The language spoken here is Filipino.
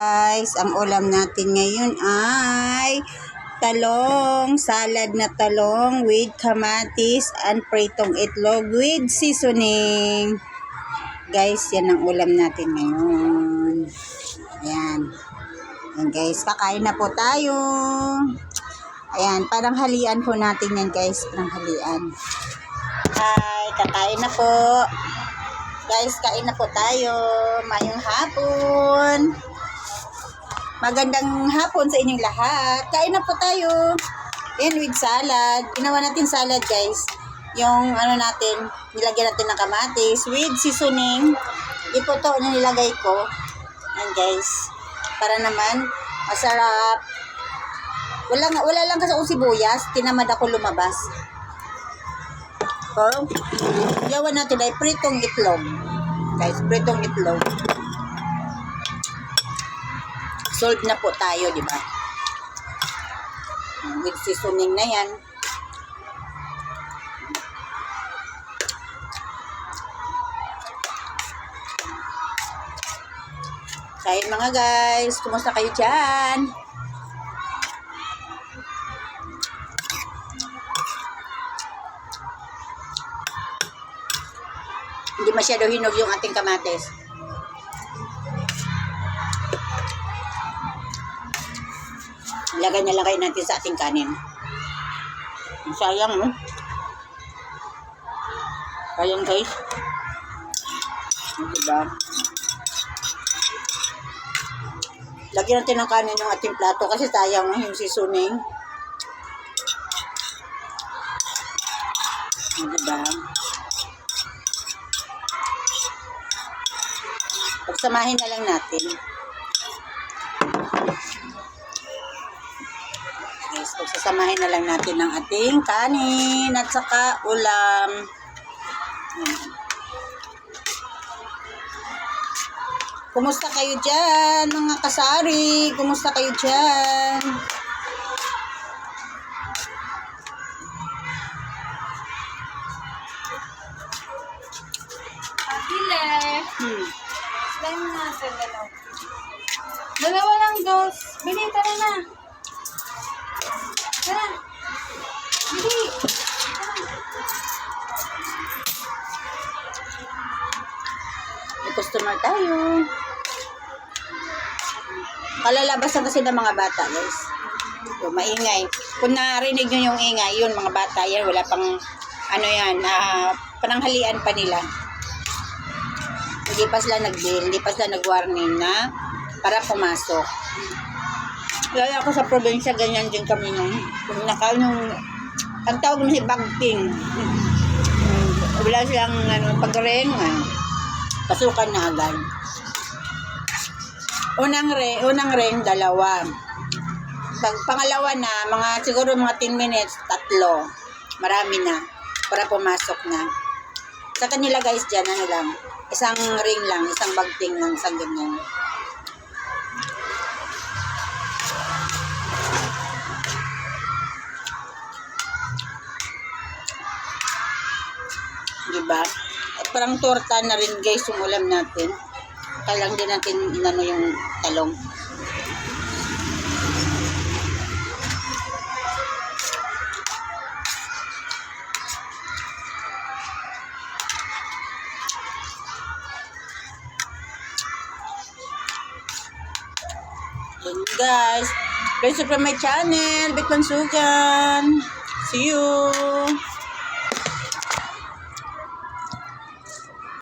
Guys, ang ulam natin ngayon ay talong, salad na talong with kamatis and pritong itlog with seasoning. Guys, yan ang ulam natin ngayon. Ayan. Ayan guys, kakain na po tayo. Ayan, parang halian po natin yan guys, parang halian. Hi, kakain na po. Guys, kain na po tayo. Mayong hapon. Magandang hapon sa inyong lahat. Kain na po tayo. Yan with salad. Ginawa natin salad guys. Yung ano natin, nilagyan natin ng kamatis with seasoning. Ito to na nilagay ko. Yan guys. Para naman masarap. Wala lang kasi sibuyas. Tinamad ako lumabas. So, gawa natin ay pritong itlog. Guys, pritong itlog. Solve na po tayo, di ba? With seasoning na yan. Kain mga guys, kumusta kayo dyan? Hindi masyado hinog yung ating kamatis. Ilagay na lang kayo natin sa ating kanin. Sayang, no? Sayang, guys. Diba? Lagyan natin ng kanin yung ating plato kasi sayang, no? Yung seasoning. Diba? Pagsamahin na lang natin. Guys, pagsasamahin na lang natin ng ating kanin at saka ulam. Kumusta kayo dyan, mga kasari? Kumusta kayo dyan? Akile. Slime natin, dalawa. Dalawa lang, dos. Bili, tara na. Tara. Bili. May customer tayo. Kalalabasan kasi ng mga bata, guys. So, maingay. Kung narinig nyo yung ingay, yun, mga bata yan, wala pang, ano yan, pananghalian pa nila. Hindi pa sila nag-bill, hindi pa sila nag-warning na para pumasok. Lalo ako sa probinsya, ganyan din kami nung ang tawag mo si bagting. Wala silang pag-ring, pasukan na agad. Unang ring, dalawa. Pangalawa na, siguro mga 10 minutes, 3. Marami na, para pumasok na. Sa kanila guys dyan, ano lang, isang ring lang, isang bagting lang, isang ganyan. Diba? At parang torta na rin guys yung ulam natin. Kailang din natin inano yung talong. Yun guys. Please subscribe my channel. Bitman Sugan. See you.